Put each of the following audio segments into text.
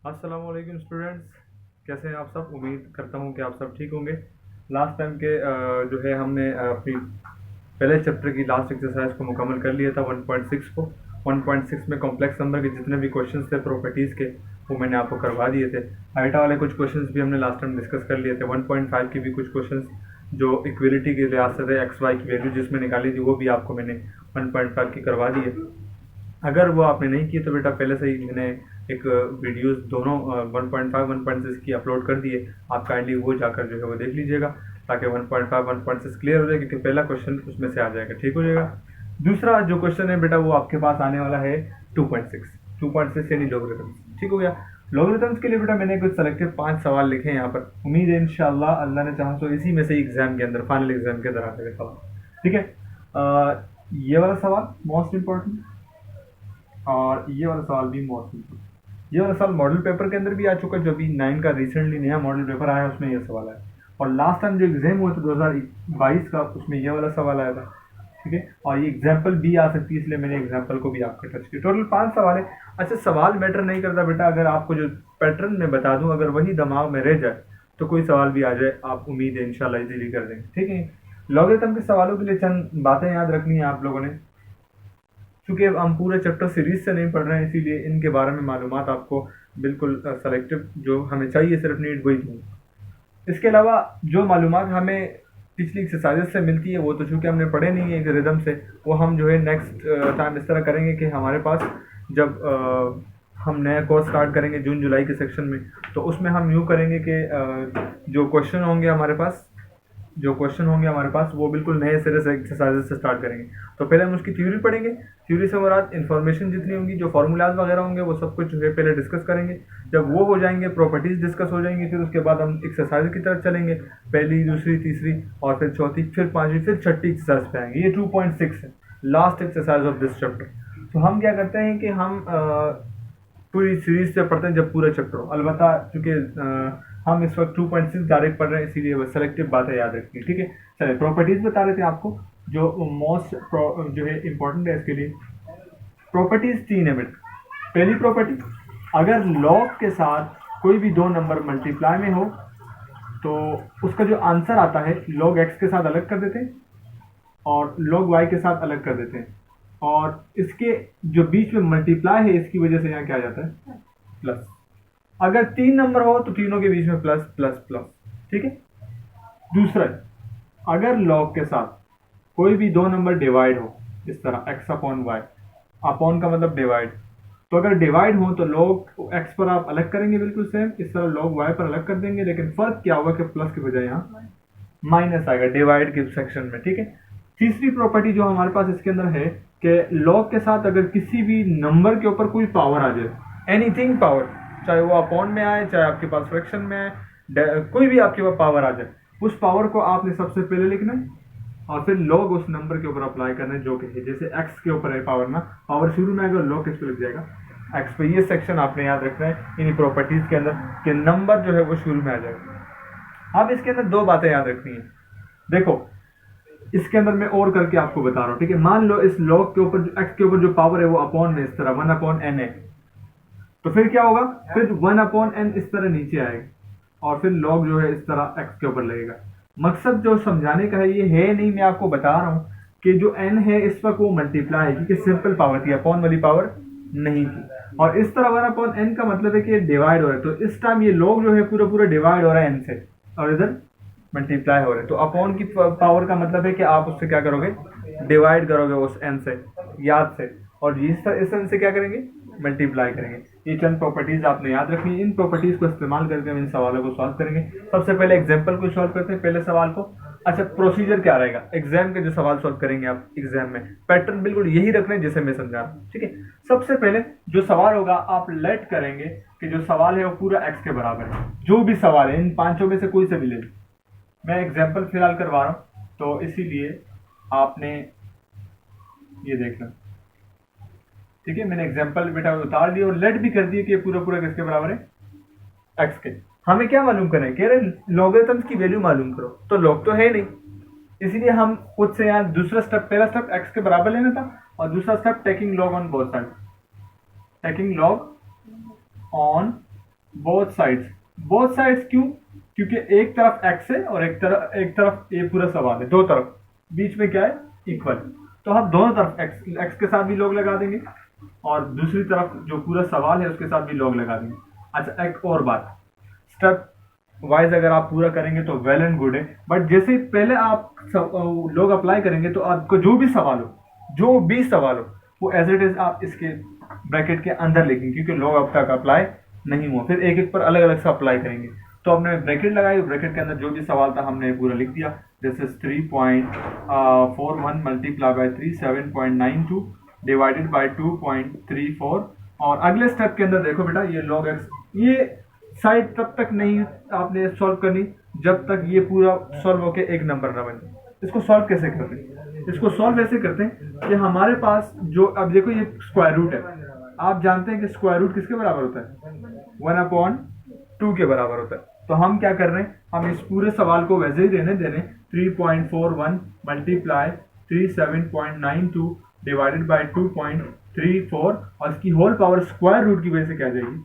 अस्सलामुअलैकुम स्टूडेंट्स, कैसे हैं आप सब। उम्मीद करता हूं कि आप सब ठीक होंगे। लास्ट टाइम के जो है हमने अपनी पहले चैप्टर की लास्ट एक्सरसाइज को मुकम्मल कर लिया था 1.6 को। 1.6 में कॉम्प्लेक्स नंबर के जितने भी क्वेश्चंस थे प्रॉपर्टीज़ के वो मैंने आपको करवा दिए थे। आइटा वाले कुछ क्वेश्चंस भी हमने लास्ट टाइम डिस्कस कर लिए थे। 1.5 के भी कुछ क्वेश्चंस जो इक्वलिटी के लिहाज से थे, एक्स वाई की वैल्यू जिसमें निकाली थी वो भी आपको मैंने 1.5 की करवा दी है। अगर वो आपने नहीं की तो बेटा पहले से ही मैंने एक वीडियोस दोनों 1.5 1.6 की अपलोड कर दिए। आप काइंडली वो जाकर जो है वो देख लीजिएगा ताकि 1.5 1.6 क्लियर हो जाए, क्योंकि पहला क्वेश्चन उसमें से आ जाएगा। ठीक हो जाएगा। दूसरा जो क्वेश्चन है बेटा वो आपके पास आने वाला है 2.6 2.6 यानी लॉगरिथम्स। ठीक हो गया। लॉगरिथम्स के लिए बेटा मैंने कुछ सेलेक्टेड 5 सवाल लिखे हैं यहाँ पर। उम्मीद है इंशाल्लाह अल्लाह ने चाहा तो इसी में से एग्जाम के अंदर, फाइनल एग्जाम के अंदर आते सवाल। ठीक है। ये वाला सवाल मोस्ट इंपॉर्टेंट और ये वाला सवाल भी मोस्ट इंपॉर्टेंट। ये वाला सवाल मॉडल पेपर के अंदर भी आ चुका है, जो भी 9 का रिसेंटली नया मॉडल पेपर आया है उसमें ये सवाल है। और लास्ट टाइम जो एग्जाम हुआ था 2022 का उसमें ये वाला सवाल आया था। ठीक है। और ये एग्जाम्पल भी आ सकती है, इसलिए मैंने एग्जाम्पल को भी आपको टच किया। टोटल 5 सवाल है। अच्छा, सवाल मैटर नहीं करता बेटा, अगर आपको जो पैटर्न में बता दूं अगर वही दिमाग में रह जाए तो कोई सवाल भी आ जाए आप उम्मीद है इंशाल्लाह इजीली कर देंगे। ठीक है। लॉगरिथम के सवालों के लिए चंद बातें याद रखनी है आप लोगों ने, क्योंकि हम पूरे चैप्टर सीरीज से नहीं पढ़ रहे हैं, इसीलिए इनके बारे में मालूमात आपको बिल्कुल सेलेक्टिव जो हमें चाहिए सिर्फ नीड वही दूँ। इसके अलावा जो मालूमात हमें पिछली एक्सरसाइजेस से मिलती है वो तो चूँकि हमने पढ़े नहीं है एक रिदम से, वो हम जो है नेक्स्ट टाइम इस तरह करेंगे कि हमारे पास जब हम नया कोर्स स्टार्ट करेंगे जून जुलाई के सेक्शन में, तो उसमें हम यूँ करेंगे कि जो क्वेश्चन होंगे हमारे पास वो बिल्कुल नए सिरे से एक्सरसाइजेस से स्टार्ट करेंगे। तो पहले हम उसकी थ्योरी पढ़ेंगे। थ्योरी से मुराद इन्फॉर्मेशन जितनी होंगी, जो फार्मूलाज वगैरह होंगे वो सब कुछ जो है पहले डिस्कस करेंगे। जब वो हो जाएंगे, प्रॉपर्टीज डिस्कस हो जाएंगी, फिर उसके बाद हम एक्सरसाइज की तरफ चलेंगे। पहली, दूसरी, तीसरी और फिर चौथी, फिर पांचवी, फिर छठी एक्सरसाइज पे आएंगे। ये 2.6 है, last exercise of this chapter. तो हम क्या करते हैं कि हम पूरी सीरीज से पढ़ते हैं जब पूरा चैप्टर हो। अलबत्ता चूँकि हम इस वक्त 2.6 डायरेक्ट पढ़ रहे हैं, इसीलिए वो सेलेक्टिव बातें याद रखनी है। ठीक है। चलिए प्रॉपर्टीज बता रहे थे आपको जो मोस्ट जो है इंपॉर्टेंट है इसके लिए। प्रॉपर्टीज 3 है बेटा। पहली प्रॉपर्टी, अगर लॉग के साथ कोई भी दो नंबर मल्टीप्लाई में हो तो उसका जो आंसर आता है लॉग एक्स के साथ अलग कर देते हैं और लॉग वाई के साथ अलग कर देते हैं, और इसके जो बीच में मल्टीप्लाई है इसकी वजह से यहाँ क्या आ जाता है प्लस। अगर 3 नंबर हो तो तीनों के बीच में प्लस प्लस प्लस। ठीक है। दूसरा, अगर लॉग के साथ कोई भी दो नंबर डिवाइड हो, इस तरह x अपॉन वाई, अपॉन का मतलब डिवाइड, तो अगर डिवाइड हो तो लॉग x पर आप अलग करेंगे बिल्कुल सेम, इस तरह लॉग y पर अलग कर देंगे, लेकिन फर्क क्या होगा कि प्लस के बजाय यहाँ माइनस आएगा डिवाइड के सेक्शन में। ठीक है। तीसरी प्रॉपर्टी जो हमारे पास इसके अंदर है कि लॉग के साथ अगर किसी भी नंबर के ऊपर कोई पावर आ जाए, एनीथिंग पावर, चाहे वो अपॉन में आए चाहे आपके पास फ्रैक्शन में आए, कोई भी आपके पास पावर आ जाए, उस पावर को आपने सबसे पहले लिखना है और फिर लॉग उस नंबर के ऊपर अप्लाई करना है जो कि है। जैसे x के ऊपर है पावर ना, पावर शुरू में आएगा, लॉग किस पे लग जाएगा x पे। ये सेक्शन आपने याद रखना है इन प्रॉपर्टीज के अंदर कि नंबर जो है वो शुरू में आ जाएगा। अब इसके अंदर दो बातें याद रखनी है। देखो इसके अंदर मैं और करके आपको बता रहा हूँ। ठीक है। मान लो इस लॉग के ऊपर x के ऊपर जो पावर है वो अपॉन में इस तरह 1/n है, तो फिर क्या होगा, फिर 1/n इस तरह नीचे आएगा और फिर लॉग जो है इस तरह x के ऊपर लगेगा। मकसद जो समझाने का है ये है नहीं, मैं आपको बता रहा हूँ कि जो n है इस वक्त वो मल्टीप्लाई है, क्योंकि सिंपल पावर थी, अपॉन वाली पावर नहीं थी। और इस तरह 1/n का मतलब है कि डिवाइड हो रहा है, तो इस टाइम ये लॉग जो है पूरा पूरा डिवाइड हो रहा है n से और इधर मल्टीप्लाई हो रहा है। तो अपॉन की पावर का मतलब है कि आप उससे क्या करोगे, डिवाइड करोगे उस n से, याद से, और इस n से क्या करेंगे, मल्टीप्लाई करेंगे। ये चंद प्रॉपर्टीज आपने याद रखनी है। इन प्रॉपर्टीज को इस्तेमाल करके हम इन सवालों को सॉल्व करेंगे। सबसे पहले एग्जाम्पल को सॉल्व करते हैं, पहले सवाल को। अच्छा, प्रोसीजर क्या रहेगा एग्जाम के जो सवाल सॉल्व करेंगे आप एग्जाम में, पैटर्न बिल्कुल यही रखना है जैसे मैं समझा रहा हूँ। ठीक है। सबसे पहले जो सवाल होगा आप लेट करेंगे कि जो सवाल है वो पूरा x के बराबर है। जो भी सवाल है इन पांचों में से कोई से भी ले, मैं एग्जाम्पल फिलहाल करवा रहा हूँ तो इसीलिए आपने ये देखना। ठीक है। मैंने एग्जाम्पल बेटा उतार दिया और लेट भी कर दिया कि पूरा पूरा किसके बराबर है, एक्स के। हमें क्या मालूम करें, कह रहे लॉगरिथम्स की वैल्यू मालूम करो, तो लॉग तो है नहीं, इसीलिए हम खुद से यहाँ दूसरा स्टेप, पहला स्टेप एक्स के बराबर लेना था और दूसरा step taking log on both side, taking log on both sides क्यों? क्योंकि एक तरफ x है और एक तरफ ये पूरा सवाल है, दो तरफ, बीच में क्या है, इक्वल। तो हम दोनों तरफ x के साथ भी लॉग लगा देंगे और दूसरी तरफ जो पूरा सवाल है उसके साथ भी लॉग लगा देंगे। अच्छा, एक और बात, स्टेप वाइज अगर आप पूरा करेंगे तो वेल एंड गुड है, बट जैसे पहले आप लॉग अप्लाई करेंगे तो आपको जो भी सवाल हो वो एज इट इज आप इसके ब्रैकेट के अंदर लिखेंगे, क्योंकि लॉग अब तक अप्लाई नहीं हुआ, फिर एक एक पर अलग अलग से अप्लाई करेंगे। तो हमने ब्रैकेट लगाई, ब्रैकेट के अंदर जो भी सवाल था हमने पूरा लिख दिया। This is 3.41 multiply by 37.92 divided by 2.34। और अगले स्टेप के अंदर देखो बेटा, ये log x, ये साइड तब तक नहीं आपने सॉल्व करनी जब तक ये पूरा सॉल्व होके एक नंबर ना बन जाए। इसको सॉल्व कैसे करते हैं? इसको सॉल्व ऐसे करते हैं कि हमारे पास जो, अब देखो ये स्क्वायर रूट है, आप जानते हैं कि स्क्वायर रूट किसके बराबर होता है? 1/2 के बराबर होता है। तो हम क्या कर रहे हैं, हम इस पूरे सवाल को वैसे ही देने 3.41 मल्टीप्लाई 37.92 डिवाइडेड बाय 2.34 और इसकी होल पावर स्क्वायर रूट की वजह से क्या आ जाएगी?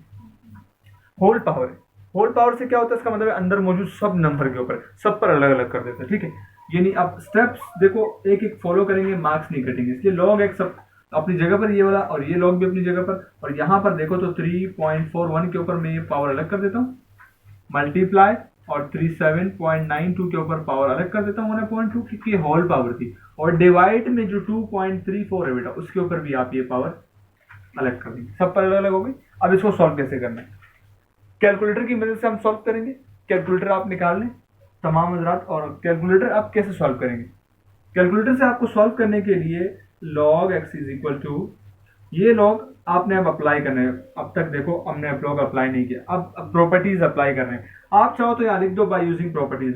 होल पावर से क्या होता है? इसका मतलब है अंदर मौजूद सब नंबर के ऊपर, सब पर अलग अलग कर देते हैं, ठीक है। यानी आप स्टेप्स देखो एक एक फॉलो करेंगे, मार्क्स नहीं कटेंगे। इसलिए log x सब अपनी जगह पर, ये वाला और ये log भी अपनी जगह पर, और यहाँ पर देखो तो 3.41 के ऊपर मैं ये पावर अलग कर देता हूँ, मल्टीप्लाई और 37.92 के ऊपर पावर अलग कर देता हूँ 1/2, क्योंकि होल पावर थी, और डिवाइड में जो 2.34 है बेटा उसके ऊपर भी आप ये पावर अलग कर देंगे, सब पर अलग अलग हो गई। अब इसको सॉल्व कैसे करना है? कैलकुलेटर की मदद से हम सॉल्व करेंगे। कैलकुलेटर आप निकाल लें तमाम हजरात, और कैलकुलेटर आप कैसे सॉल्व करेंगे? कैलकुलेटर से आपको सॉल्व करने के लिए log x is equal to, ये log आपने अब अप्लाई करना है। अब तक देखो हमने अब log अप्लाई नहीं किया, अब प्रॉपर्टीज अप्लाई कर रहे हैं। आप चाहो तो यहाँ लिख दो बाय यूजिंग प्रॉपर्टीज।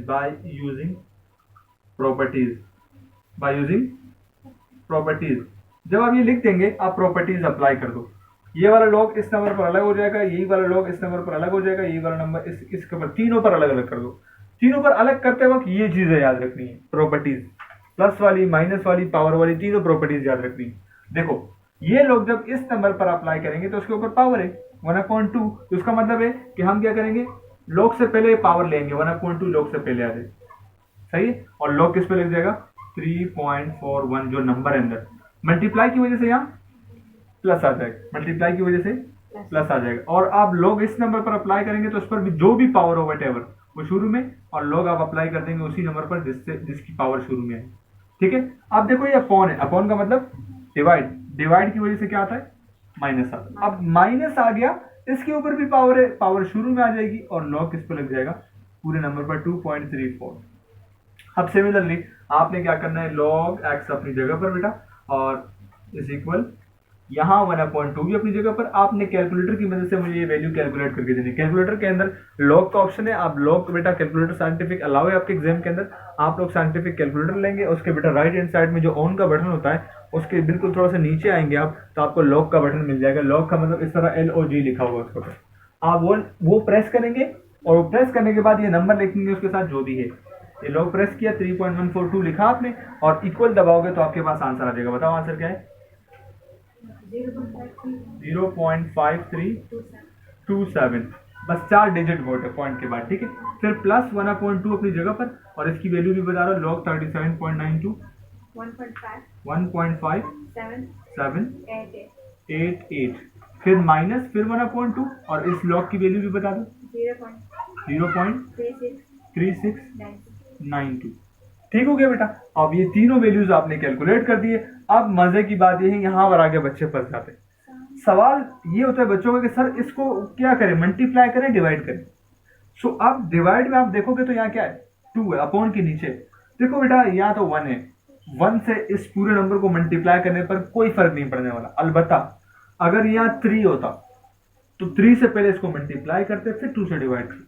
जब आप ये लिख देंगे आप प्रॉपर्टीज अप्लाई कर दो। ये वाला log इस नंबर पर अलग हो जाएगा, यही वाला log इस नंबर पर अलग हो जाएगा, यही वाला नंबर इसके पर, तीनों पर अलग अलग कर दो। तीनों पर अलग करते वक्त ये चीजें याद रखनी है, प्रॉपर्टीज, प्लस वाली, माइनस वाली, पावर वाली, तीनों प्रॉपर्टीज याद रखनी है। देखो ये लोग जब इस नंबर पर अप्लाई करेंगे तो उसके ऊपर पावर है 1/2, तो उसका मतलब है कि हम क्या करेंगे, log से पहले पावर लेंगे, 1/2 log से पहले आ जाए, सही है। और log किस पे लग जाएगा? 3.41 जो नंबर है अंदर, मल्टीप्लाई की वजह से यहाँ प्लस आ जाएगा, मल्टीप्लाई की वजह से प्लस आ जाएगा। और आप log इस नंबर पर अप्लाई करेंगे तो उस पर भी जो भी पावर हो वटेवर वो शुरू में, और log आप अप्लाई कर देंगे उसी नंबर पर जिसकी पावर शुरू में है, ठीक है। अब देखो ये अपॉन है, अपॉन का मतलब डिवाइड की वजह से क्या आता है? माइनस आता है। अब माइनस आ गया, इसके ऊपर भी पावर है, पावर शुरू में आ जाएगी, और log किस पर लग जाएगा? पूरे नंबर पर 2.34। अब सिमिलरली आपने क्या करना है, log x अपनी जगह पर बेटा, और इज इक्वल यहाँ 1/2 भी अपनी जगह पर। आपने कैलकुलेटर की मदद से मुझे ये वैल्यू कैलकुलेट करके देनी है। कैलकुलेटर के अंदर log का ऑप्शन है, आप log बेटा कैलकुलेटर साइंटिफिक अलाउ है आपके एग्जाम के अंदर, आप लोग साइंटिफिक कैलकुलेटर लेंगे, उसके बेटा राइट हैंड साइड में जो ऑन का बटन होता है उसके बिल्कुल थोड़ा सा नीचे आएंगे आप, तो आपको log का बटन मिल जाएगा। log का मतलब इस तरह LOG लिखा हुआ उसके ऊपर, आप वो प्रेस करेंगे, और प्रेस करने के बाद ये नंबर लिखेंगे उसके साथ जो भी है। ये log प्रेस किया, 3.142 लिखा आपने, और इक्वल दबाओगे तो आपके पास आंसर आ जाएगा। बताओ आंसर क्या है? 0.5327, बस 4 डिजिट वोट है पॉइंट के बाद, ठीक है। फिर प्लस 1/2 अपनी जगह पर, और इसकी वैल्यू भी बता रहा हूँ, log 37.92 1.5788, फिर माइनस, फिर 1/2, और इस log की वैल्यू भी बता दो 0.3692। ठीक हो गया बेटा। अब ये तीनों वैल्यूज आपने कैलकुलेट कर दिए। अब मजे की बात ये है, यहाँ पर आगे बच्चे फंस जाते हैं। सवाल ये होता है बच्चों का कि सर इसको क्या करें, मल्टीप्लाई करें, डिवाइड करें। सो अब डिवाइड में आप देखोगे तो यहाँ क्या है, 2 है, अपॉन के नीचे देखो बेटा, यहाँ तो 1 है, 1 से इस पूरे नंबर को मल्टीप्लाई करने पर कोई फर्क नहीं पड़ने वाला। अलबत्ता अगर यहाँ 3 होता तो 3 से पहले इसको मल्टीप्लाई करते, फिर 2 से डिवाइड करते,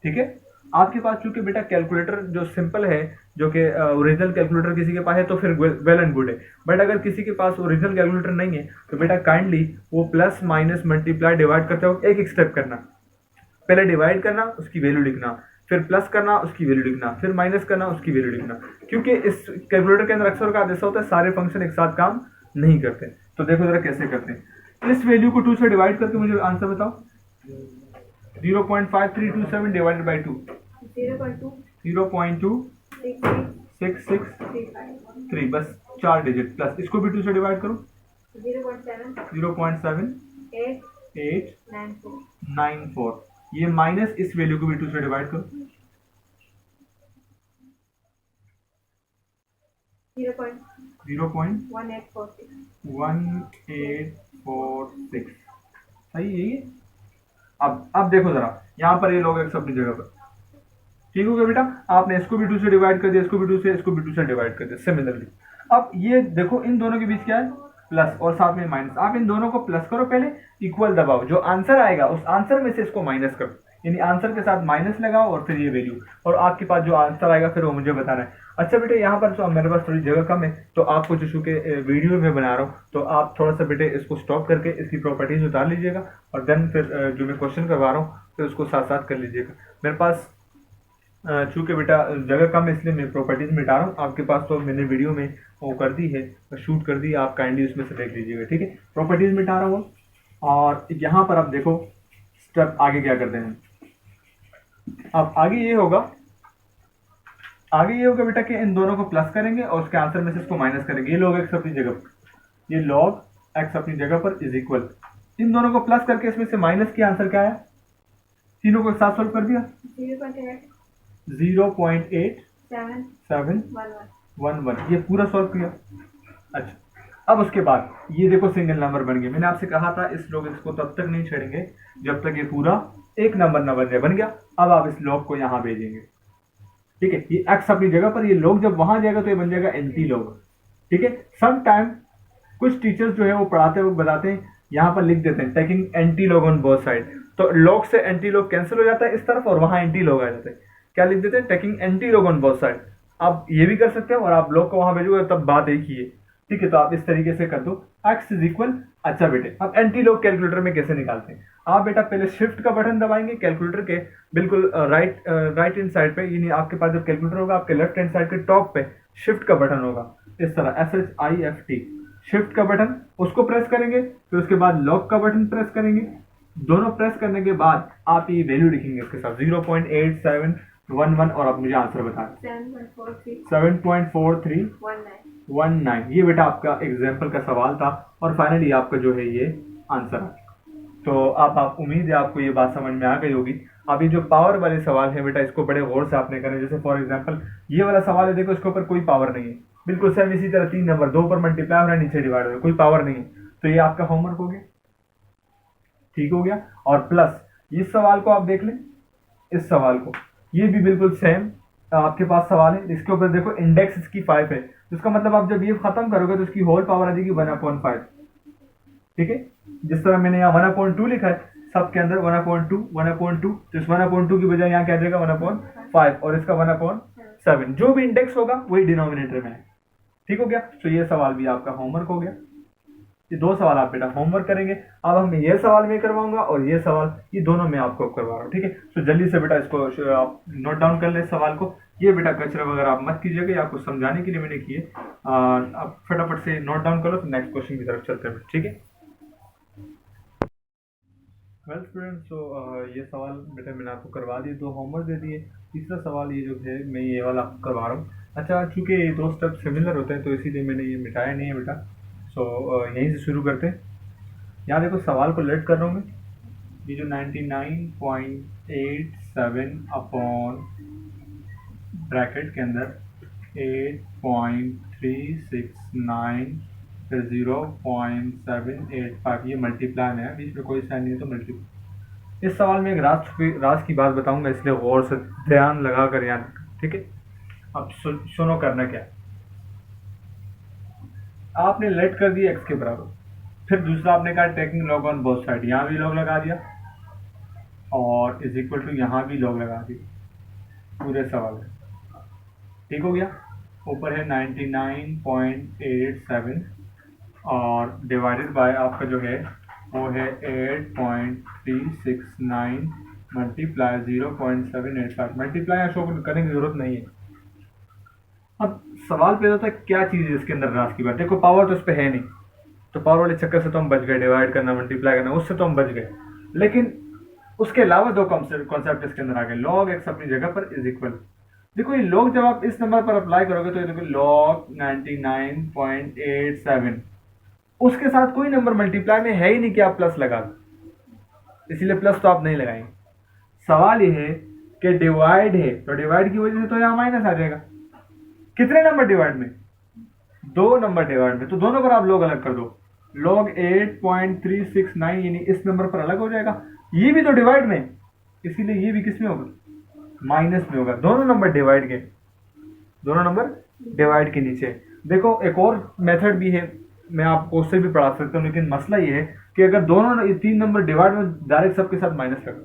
ठीक है। आपके पास चूंकि बेटा कैलकुलेटर जो सिंपल है, जो कि ओरिजिनल कैलकुलेटर किसी के पास है तो फिर वेल एंड गुड है, बट अगर किसी के पास ओरिजिनल कैलकुलेटर नहीं है तो बेटा काइंडली वो प्लस माइनस मल्टीप्लाई डिवाइड करते हो एक एक स्टेप करना। पहले डिवाइड करना, उसकी वैल्यू लिखना, फिर प्लस करना, उसकी वैल्यू लिखना, फिर माइनस करना, उसकी वैल्यू लिखना, क्योंकि इस कैलकुलेटर के अंदर अक्सर का ऐसा होता है सारे फंक्शन एक साथ काम नहीं करते। तो देखो जरा कैसे करते हैं। इस वैल्यू को 2 से डिवाइड करके मुझे आंसर बताओ। 0.5327 डिवाइडेड बाई 2, 0.2 0.2663, बस 4 डिजिट प्लस इसको भी 2 से डिवाइड करो, 0.7 894, ये माइनस इस वैल्यू को भी 2 से डिवाइड करो, 0.1846, सही है ये। अब देखो जरा, यहाँ पर ये लोग एक अपनी जगह पर, ठीक हो गया बेटा। आपने इसको भी 2 से डिवाइड कर दिया, इसको भी 2 से, इसको भी 2 से डिवाइड कर दिया सिमिलरली। अब ये देखो इन दोनों के बीच क्या है, प्लस और साथ में माइनस। आप इन दोनों को प्लस करो पहले, इक्वल दबाओ, जो आंसर आएगा उस आंसर में से इसको माइनस करो, यानी आंसर के साथ माइनस लगाओ और फिर ये वैल्यू, और आपके पास जो आंसर आएगा फिर वो मुझे बताना है। अच्छा बेटे, यहाँ पर तो मेरे पास थोड़ी जगह कम है, तो आपको जो चूंकि वीडियो में बना रहा हूँ, तो आप थोड़ा सा बेटे इसको स्टॉप करके इसकी प्रॉपर्टीज उतार लीजिएगा, और देन फिर जो मैं क्वेश्चन करवा रहा हूँ फिर उसको साथ साथ कर लीजिएगा। मेरे पास चूंकि बेटा जगह कम है इसलिए मैं प्रॉपर्टीज मिटा रहा हूँ, आपके पास तो मैंने वीडियो में वो कर दी है, शूट कर दी, आप काइंडली उसमें से देख लीजिएगा, ठीक है। प्रॉपर्टीज मिटा रहा हूँ, और यहाँ पर आप देखो स्टेप आगे क्या करते हैं। अब आगे ये होगा बेटा कि इन दोनों को प्लस करेंगे और उसके आंसर में से इसको माइनस करेंगे। ये log x अपनी जगह पर, ये log x अपनी जगह पर इज इक्वल, इन दोनों को प्लस करके इसमें से माइनस किया, आंसर क्या आया, तीनों को साथ सोल्व कर दिया, 0.8711, ये पूरा सॉल्व किया। अच्छा, अब उसके बाद ये देखो सिंगल नंबर बन गया। मैंने आपसे कहा था इस log x को तब तक नहीं छेड़ेंगे जब तक ये पूरा एक नंबर न बन जाए। बन गया। अब आप इस log को यहाँ भेजेंगे, ठीक है। ये x अपनी जगह पर, ये log जब वहां जाएगा तो ये बन जाएगा एंटी log, ठीक है। सम टाइम कुछ टीचर्स जो है वो पढ़ाते हुए बताते हैं, यहाँ पर लिख देते हैं taking anti log on both side, तो log से एंटी log कैंसिल हो जाता है इस तरफ और वहां एंटी log आ जाता है। क्या लिख देते हैं, taking anti log on both side. आप ये भी कर सकते हैं और आप log को वहां भेजोगे तब बात एक ही है, ठीक है। तो आप इस तरीके से कर दो x इज इक्वल। अच्छा बेटे, अब एंटी log कैलकुलेटर में कैसे निकालते हैं। आप बेटा पहले शिफ्ट का बटन दबाएंगे कैलकुलेटर के बिल्कुल राइट हैंड साइड पे, यानी आपके पास जब कैलकुलेटर होगा आपके लेफ्ट हैंड साइड के टॉप पे शिफ्ट का बटन होगा, इस तरह SHIFT, शिफ्ट का बटन, उसको प्रेस करेंगे। फिर उसके बाद लॉक का बटन प्रेस करेंगे। दोनों प्रेस करने के बाद आप ये वैल्यू लिखेंगे इसके साथ 0.8711, और आप मुझे आंसर बताएं 7.4319। ये बेटा आपका एग्जाम्पल का सवाल था, और फाइनली आपका जो है ये आंसर है। तो आप उम्मीद है आपको ये बात समझ में आ गई होगी। अब ये जो पावर वाले सवाल है बेटा, इसको बड़े गौर से आपने करना। जैसे फॉर एग्जांपल ये वाला सवाल है, देखो इसके ऊपर कोई पावर नहीं है, बिल्कुल सेम इसी तरह 3 नंबर, 2 पर मल्टीप्लाई हो रहा है, नीचे डिवाइड हो रहा है, कोई पावर नहीं है। तो ये आपका होमवर्क हो गया, ठीक हो गया। और प्लस इस सवाल को आप देख लें, इस सवाल को, ये भी बिल्कुल सेम आपके पास सवाल है। इसके ऊपर देखो इंडेक्स इसकी 5 है, तो इसका मतलब आप जब ये खत्म करोगे तो इसकी होल पावर आ जाएगी 1/5, ठीक है। जिस तरह मैंने यहाँ 1/2 लिखा है, सबके अंदर 1/2, तो इस 1/2 की बजाय यहाँ क्या आ जाएगा 1/5, और इसका 1/7। जो भी इंडेक्स होगा वही डिनोमिनेटर में है, ठीक हो गया। तो ये सवाल भी आपका होमवर्क हो गया। ये 2 सवाल आप बेटा होमवर्क करेंगे। अब हम ये सवाल में करवाऊंगा और ये सवाल, ये दोनों में आपको करवा रहा हूँ, ठीक है। तो जल्दी से बेटा इसको आप नोट डाउन कर ले सवाल को। ये बेटा कचरा वगैरह आप मत कीजिएगा, ये आपको समझाने के लिए मैंने किए। आप फटाफट से नोट डाउन कर लो, तो नेक्स्ट क्वेश्चन की तरफ चलते हैं, ठीक है। वेल स्टूडेंट्स, तो ये सवाल बेटा मैंने आपको करवा दिए, 2 होमवर्क दे दिए। तीसरा सवाल ये जो है मैं ये वाला आपको करवा रहा हूँ। अच्छा, चूँकि 2 स्टेप सिमिलर होते हैं तो इसीलिए मैंने ये मिटाया नहीं है बेटा। सो यहीं से शुरू करते हैं। यहाँ देखो सवाल को लेट कर रहा हूँ मैं। ये जो 99.87 अपॉन ब्रैकेट के अंदर 8.369 फिर 0.785, ये मल्टीप्लाई में है, बीच में कोई साइन नहीं है तो मल्टीप्लाई। इस सवाल में एक राज की बात बताऊंगा, इसलिए गौर से ध्यान लगा कर यहाँ, ठीक है। अब सुनो करना क्या, आपने लेट कर दिया x के बराबर, फिर दूसरा आपने कहा taking log on both side, यहाँ भी लॉग लगा दिया और इज इक्वल टू यहाँ भी लॉग लगा दिया पूरे सवाल में, ठीक हो गया। ऊपर है 99.87 और डिवाइडेड बाय आपका जो है वो है 8.369 मल्टीप्लाई 0.785। मल्टीप्लाई या शो करने की जरूरत नहीं है। अब सवाल पैदा होता है क्या चीज़ है इसके अंदर राज की बात। देखो पावर तो इस पर है नहीं, तो पावर वाले चक्कर से तो हम बच गए, डिवाइड करना मल्टीप्लाई करना उससे तो हम बच गए। लेकिन उसके अलावा दो कॉन्सेप्ट इसके अंदर आ गए, log x अपनी जगह पर इज इक्वल, देखो ये log जब आप इस नंबर पर अप्लाई करोगे तो ये देखो log 99.87, उसके साथ कोई नंबर मल्टीप्लाई में है ही नहीं कि आप प्लस लगा दो, इसीलिए प्लस तो आप नहीं लगाएंगे। सवाल ये है कि डिवाइड है तो डिवाइड की वजह से तो यहाँ माइनस आ जाएगा। कितने नंबर डिवाइड में? दो नंबर डिवाइड में, तो दोनों पर आप log अलग कर दो, log 8.369 यानी इस नंबर पर अलग हो जाएगा। ये भी तो डिवाइड में, इसीलिए ये भी किस में होगा? माइनस में होगा। दोनों नंबर डिवाइड के, दोनों नंबर डिवाइड के नीचे। देखो एक और मेथड भी है, मैं आपको उससे भी पढ़ा सकता हूँ, लेकिन मसला ये है कि अगर दोनों तीन नंबर डिवाइड में डायरेक्ट सबके साथ माइनस लगा,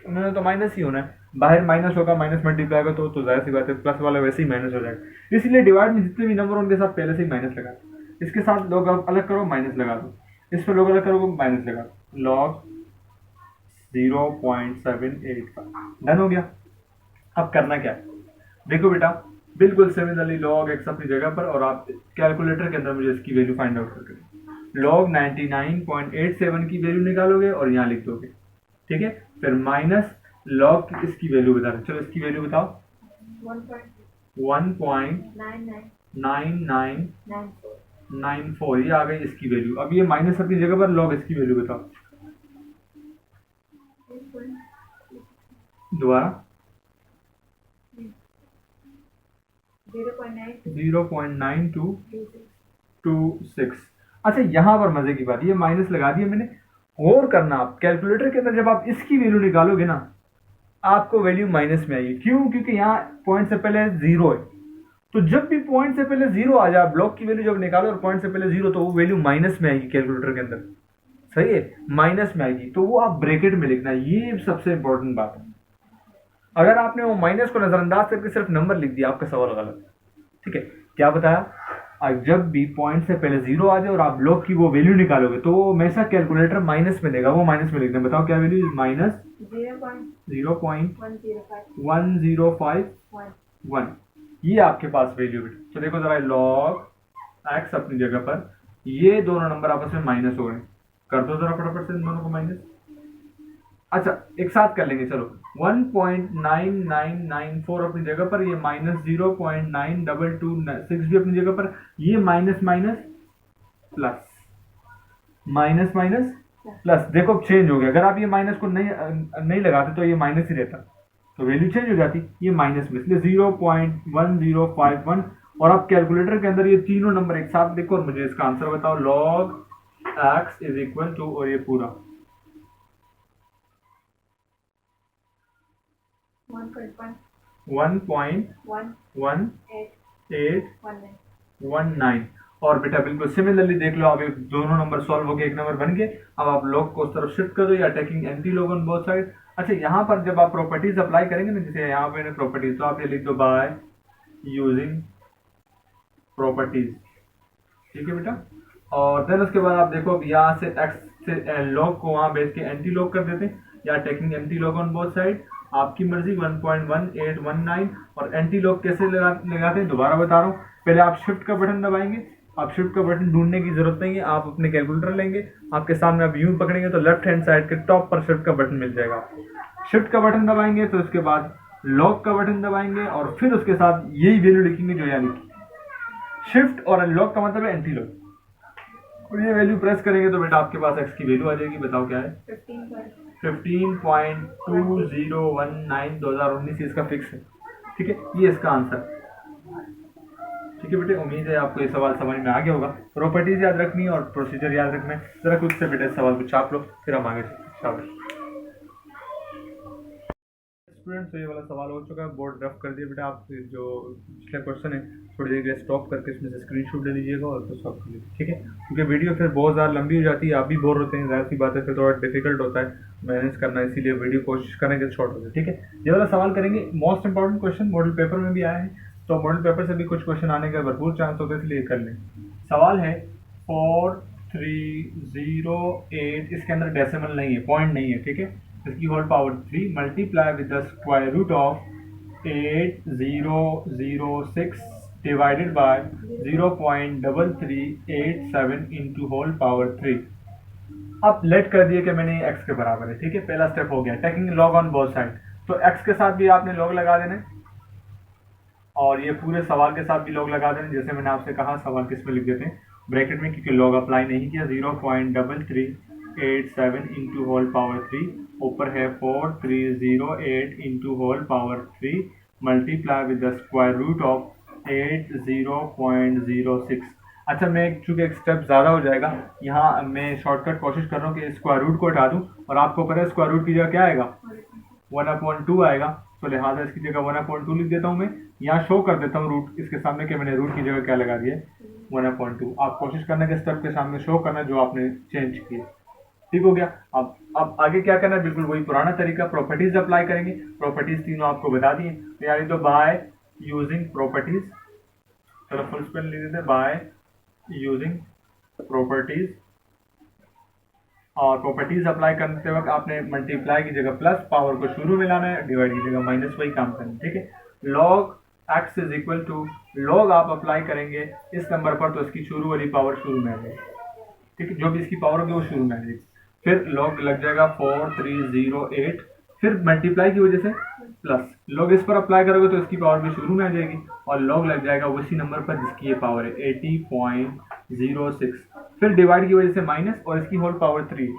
उन्होंने तो माइनस ही होना है, बाहर माइनस होगा, माइनस मल्टीप्लाई होगा तो जाहिर सी बात है प्लस वाला वैसे ही माइनस हो जाएगा। इसलिए डिवाइड में जितने भी नंबर उनके साथ पहले से ही माइनस लगा, इसके साथ लोग अलग करो माइनस लगा दो, इस पर लोग अलग करो माइनस लगा दो, log 0.785 डन हो गया। अब करना क्या है, देखो बेटा बिल्कुल सिमिलरली log x अपनी जगह पर, और आप कैलकुलेटर के अंदर मुझे इसकी वैल्यू फाइंड आउट करके log 99.87 की वैल्यू निकालोगे और यहाँ लिख दोगे, ठीक है। फिर माइनस log इसकी वैल्यू बता रहे, चलो इसकी वैल्यू बताओ, 1.9994 ये आ गई इसकी वैल्यू। अब ये माइनस अपनी जगह पर, log इसकी वैल्यू बताओ दोबारा, 0.9226। अच्छा यहाँ पर मजे की बात, ये माइनस लगा दिया मैंने। और करना आप कैलकुलेटर के अंदर जब आप इसकी वैल्यू निकालोगे ना, आपको वैल्यू माइनस में आएगी। क्यों? क्योंकि यहाँ पॉइंट से पहले जीरो है, तो जब भी पॉइंट से पहले जीरो आ जाए, ब्लॉक की वैल्यू जब निकालो और पॉइंट से पहले जीरो, तो वो वैल्यू माइनस में आएगी कैलकुलेटर के अंदर, सही है, माइनस में आएगी। तो वो आप ब्रैकेट में लिखना, ये सबसे इंपॉर्टेंट बात है। अगर आपने वो माइनस को नजरअंदाज करके सिर्फ नंबर लिख दिया, आपका सवाल गलत, ठीक है। क्या बताया? जब भी पॉइंट से पहले जीरो आ जाए और आप ब्लॉक की वो वैल्यू निकालोगे तो वो हमेशा कैलकुलेटर माइनस में देगा, वो माइनस में लिखना। बताओ क्या वैल्यू? माइनस 0.1051, ये आपके पास वैल्यू है। तो देखो जरा log x अपनी जगह पर, ये दोनों नंबर आपस में माइनस हो रहे हैं, कर दो जरा फटाफट से इन दोनों को माइनस। अच्छा एक साथ कर लेंगे, चलो 1.9994 अपनी जगह पर, ये माइनस 0.9226 भी अपनी जगह पर, ये minus minus plus, minus minus plus. देखो चेंज हो गया, अगर आप ये माइनस को नहीं लगाते तो ये माइनस ही रहता, तो वैल्यू चेंज हो जाती, ये माइनस में, इसलिए 0.1051। और आप कैलकुलेटर के अंदर ये तीनों नंबर एक साथ देखो और मुझे इसका आंसर बताओ, log x is equal to, और ये पूरा 1.1819। और बेटा बिल्कुल सिमिलरली देख लो, अब दोनों नंबर सॉल्व हो गए, एक नंबर बन गए। अब आप log को उस तरफ शिफ्ट कर दो, या taking anti log on both side. अच्छा यहाँ पर जब आप प्रॉपर्टीज अप्लाई करेंगे ना, जैसे यहाँ पे प्रॉपर्टीज, तो आप ये लिख दो बाय यूजिंग प्रॉपर्टीज, ठीक है बेटा। और देन उसके बाद आप देखो, अब यहाँ से x से log को वहां भेज के एंटी log कर देते हैं, या taking anti log on both side, आपकी मर्जी। 1.1819। और एंटी log कैसे लगाते हैं दोबारा बता रहा हूँ। पहले आप शिफ्ट का बटन दबाएंगे, आप शिफ्ट का बटन ढूंढने की जरूरत नहीं है, आप अपने कैलकुलेटर लेंगे, आपके सामने आप यूं पकड़ेंगे तो लेफ्ट हैंड साइड के टॉप पर शिफ्ट का बटन मिल जाएगा। शिफ्ट का बटन दबाएंगे तो उसके बाद लॉक का बटन दबाएंगे, और फिर उसके साथ यही वैल्यू लिखेंगे जो यहाँ लिखी। शिफ्ट और अनलॉक का मतलब है एंटी लॉक, और ये वैल्यू प्रेस करेंगे तो बेटा आपके पास x की वैल्यू आ जाएगी। बताओ क्या है? 15.2019 2019 इसका फिक्स है, ठीक है, ये इसका आंसर। ठीक है बेटे, उम्मीद है आपको ये सवाल समझ में आ गया होगा। प्रॉपर्टीज याद रखनी और प्रोसीजर याद रखना है। जरा खुद से बेटे सवाल को छाप लो, फिर हम आगे शाबाश। स्टूडेंट्स, तो ये वाला सवाल हो चुका है, बोर्ड रफ कर दिया बेटा। आप जो पिछला क्वेश्चन है थोड़ी देर के लिए स्टॉप करके इसमें से स्क्रीनशॉट ले लीजिएगा और फिर सॉल्व कर लीजिए, ठीक है। क्योंकि वीडियो फिर बहुत ज़्यादा लंबी हो जाती है, आप भी बोर होते हैं, ज़ाहिर सी बात है, फिर थोड़ा डिफिकल्ट होता है मैनेज करना, इसीलिए वीडियो कोशिश करेंगे शॉर्ट हो जाए, ठीक है। ये वाला सवाल करेंगे, most important question model paper में भी आया है, तो मॉडल पेपर से भी कुछ क्वेश्चन आने का भरपूर चांस होता है, इसलिए कर लें। सवाल है 4308, इसके अंदर डेसिमल नहीं है, पॉइंट नहीं है, ठीक है। इसकी whole power 3 multiply with the square root of 8006 divided by 0.3387 into whole power 3। अब लेट कर दिए कि मैंने x के बराबर है, ठीक है, पहला स्टेप हो गया, taking log on both side. तो x के साथ भी आपने लॉग लगा देना है और ये पूरे सवाल के साथ भी लॉग लगा देना। जैसे मैंने आपसे कहा सवाल किस में लिख देते हैं, ब्रैकेट में, क्योंकि लॉग अप्लाई नहीं किया। 0.3387 इंटू होल पावर 3, ऊपर है 4308 into whole power 3 multiply with the square root of 80.06। अच्छा, मैं चूंकि एक स्टेप ज़्यादा हो जाएगा, यहाँ मैं शॉर्टकट कोशिश कर रहा हूँ कि स्क्वायर रूट को हटा दूँ, और आपको पता है स्क्वायर रूट की जगह क्या आएगा, 1/2 आएगा। तो लिहाजा इसकी जगह 1/2 लिख देता हूँ। मैं यहाँ शो कर देता हूँ रूट इसके सामने कि मैंने रूट की जगह क्या लगा दिया, 1/2। आप कोशिश करना कि स्टेप के सामने शो करना जो आपने चेंज किया। ठीक हो गया। अब आगे क्या करना है, बिल्कुल वही पुराना तरीका, प्रॉपर्टीज अप्लाई करेंगे। प्रॉपर्टीज तीनों आपको बता दिए, यानी तो बाय यूजिंग प्रॉपर्टीज, चलो फुल स्पेल लिख देते हैं, बाय यूजिंग प्रॉपर्टीज। और प्रॉपर्टीज अप्लाई करते वक्त आपने मल्टीप्लाई की जगह प्लस, पावर को शुरू में लाना है, डिवाइड की जगह माइनस, वही काम करना है, ठीक है। Log x is equal to, log आप अप्लाई करेंगे इस नंबर पर तो इसकी शुरू वाली पावर शुरू में आ जाएगी, ठीक है, जो भी इसकी पावर होगी वो शुरू में आ जाएगी। फिर लॉग लग जाएगा 4308, फिर मल्टीप्लाई की वजह से प्लस, लॉग इस पर अप्लाई करोगे तो इसकी पावर भी शुरू में आ जाएगी, और लॉग लग जाएगा उसी नंबर पर जिसकी ये पावर है 80.06, फिर डिवाइड की वजह से माइनस, और इसकी होल पावर 3,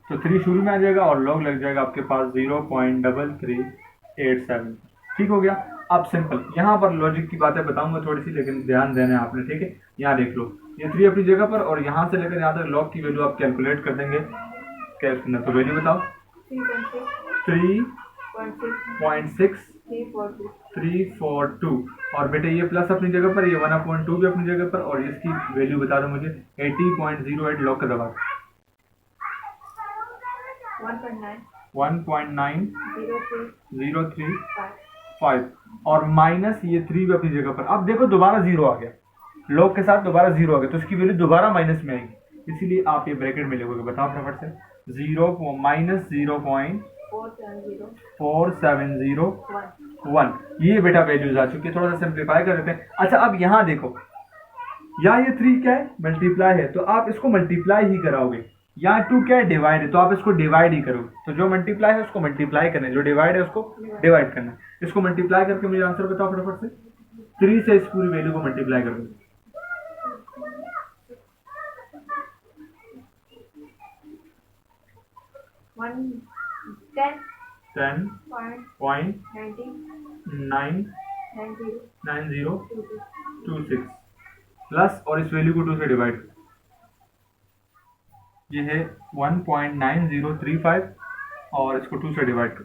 तो 3 शुरू में आ जाएगा, और लॉग लग जाएगा आपके पास 0.3387। ठीक हो गया। अब सिंपल, यहाँ पर लॉजिक की बातें बताऊंगा थोड़ी सी, लेकिन ध्यान देना है आपने, ठीक है। यहाँ देख लो, ये 3 अपनी जगह पर, और यहाँ से लेकर यहाँ तक लॉग की वैल्यू आप कैलकुलेट कर देंगे। क्या करना, तो वैल्यू बताओ, 3.6342, और बेटे ये प्लस अपनी जगह पर, ये 1/2 भी अपनी जगह पर, और इसकी वैल्यू बता दो मुझे 80.08, लॉग का दबा 1.9035, और माइनस ये 3 भी अपनी जगह पर। अब देखो दोबारा जीरो आ गया, लॉग के साथ दोबारा जीरो आ गया, तो इसकी वैल्यू दोबारा माइनस में आएगी, इसीलिए आप ये ब्रैकेट में लिखोगे। बताओ फटाफट से, -0.4701, ये बेटा वैल्यूज आ चुकी है। थोड़ा सा सिंप्लीफाई कर देते हैं। अच्छा, अब यहाँ देखो, यहाँ ये 3 क्या है, मल्टीप्लाई है, तो आप इसको मल्टीप्लाई ही कराओगे। यहाँ 2 क्या है, डिवाइड है, तो आप इसको डिवाइड ही करोगे। तो जो मल्टीप्लाई है उसको मल्टीप्लाई करना है, जो डिवाइड है उसको डिवाइड करना है। इसको मल्टीप्लाई करके मुझे आंसर बताओ फटाफट से। 3 से इस पूरी वैल्यू को मल्टीप्लाई कर दो, 10.99026 प्लस, और इस वैल्यू को 2 से डिवाइड करो, ये है 1.9035, और इसको 2 से डिवाइड करो,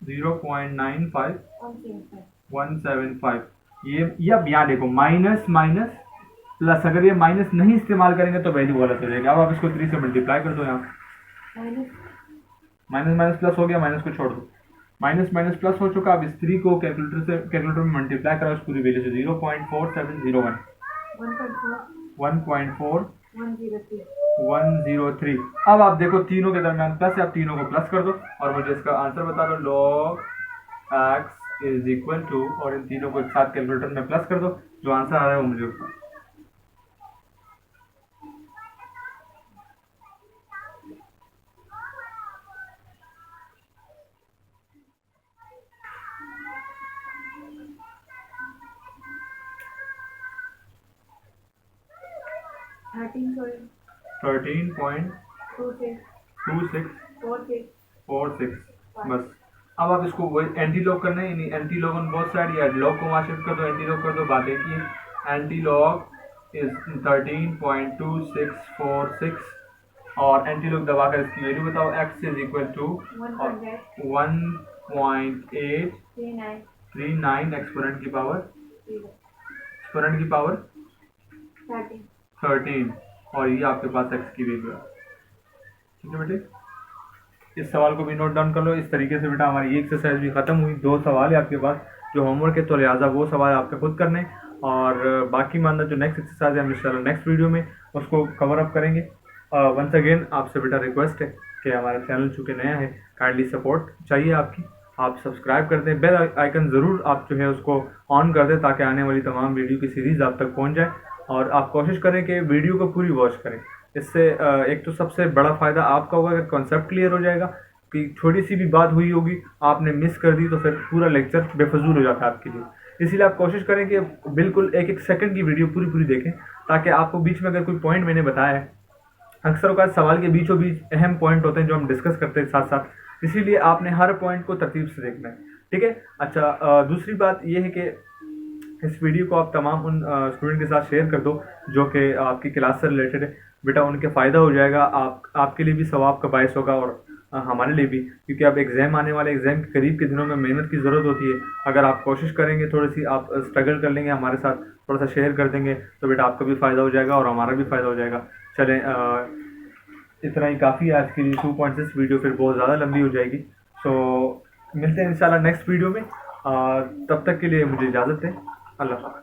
0.95175। ये अब यहाँ देखो, माइनस माइनस प्लस, अगर ये माइनस नहीं इस्तेमाल करेंगे तो वैल्यू गलत हो जाएगी। अब आप इसको 3 से मल्टीप्लाई कर दो, यहाँ माइनस माइनस प्लस हो गया, माइनस को छोड़ दो, माइनस माइनस प्लस हो चुका। अब इस 3 को कैलकुलेटर में मल्टीप्लाई करो, इस पूरी वैल्यू से 0.4701, 1.4103। अब आप देखो तीनों के दरमियान प्लस है, आप तीनों को प्लस कर दो, और मुझे इसका आंसर बता दो। Log x is equal to, और इन तीनों को एक साथ कैलकुलेटर में प्लस कर दो, जो आंसर आ रहा है वो मुझे बताओ। थर्टीन पॉइंट 2646 बस। अब आप इसको वही एंटी लॉग करना है, यानी anti log on both side, या लॉग को वहाँ शिफ्ट कर दो, एंटी लॉग कर दो, बात एक ही है। एंटी लॉग इज 13.2646, और एंटी लॉग दबाकर इसकी वैल्यू बताओ। X is equal to 1.839 exponent की पावर 13, और ये आपके पास एक्स की वैल्यू है। ठीक है बेटे, इस सवाल को भी नोट डाउन कर लो। इस तरीके से बेटा हमारी ये एक्सरसाइज भी खत्म हुई। 2 सवाल है आपके पास जो होमवर्क है, तो लिहाजा वो सवाल आपके खुद करने, और बाकी मानना जो नेक्स्ट एक्सरसाइज है हम इंशाल्लाह नेक्स्ट वीडियो में उसको कवर अप करेंगे। वंस अगेन आपसे बेटा रिक्वेस्ट है कि हमारा चैनल चूँकि नया है, काइंडली सपोर्ट चाहिए आपकी। आप सब्सक्राइब कर दें, बेल आइकन ज़रूर आप जो है उसको ऑन कर दें ताकि आने वाली तमाम वीडियो की सीरीज़ आप तक पहुंच जाए। और आप कोशिश करें कि वीडियो को पूरी वॉच करें। इससे एक तो सबसे बड़ा फ़ायदा आपका होगा कि कॉन्सेप्ट क्लियर हो जाएगा, कि छोटी सी भी बात हुई होगी आपने मिस कर दी तो फिर पूरा लेक्चर बेफजूल हो जाता है आपके लिए। इसीलिए आप कोशिश करें कि बिल्कुल एक एक सेकंड की वीडियो पूरी पूरी देखें, ताकि आपको बीच में अगर कोई पॉइंट मैंने बताया है, अक्सर औकात सवाल के बीचों बीच अहम पॉइंट होते हैं जो हम डिस्कस करते हैं साथ साथ, इसीलिए आपने हर पॉइंट को तरतीब से देखना है। ठीक है। अच्छा, दूसरी बात यह है कि इस वीडियो को आप तमाम उन स्टूडेंट के साथ शेयर कर दो जो कि आपकी क्लास से रिलेटेड है। बेटा उनके फ़ायदा हो जाएगा, आपके लिए भी सवाब का बायस होगा और हमारे लिए भी, क्योंकि अब एग्ज़ाम आने वाले, एग्ज़ाम के करीब के दिनों में मेहनत की ज़रूरत होती है। अगर आप कोशिश करेंगे, थोड़ी सी आप स्ट्रगल कर लेंगे, हमारे साथ थोड़ा सा शेयर कर देंगे, तो बेटा आपका भी फ़ायदा हो जाएगा और हमारा भी फ़ायदा हो जाएगा। चलें, इतना ही काफ़ी है आज के लिए। 2.6 वीडियो फिर बहुत ज़्यादा लंबी हो जाएगी। सो मिलते हैं इंशाल्लाह नेक्स्ट वीडियो में। तब तक के लिए मुझे इजाज़त दें। अल्लाह हाफ़िज़।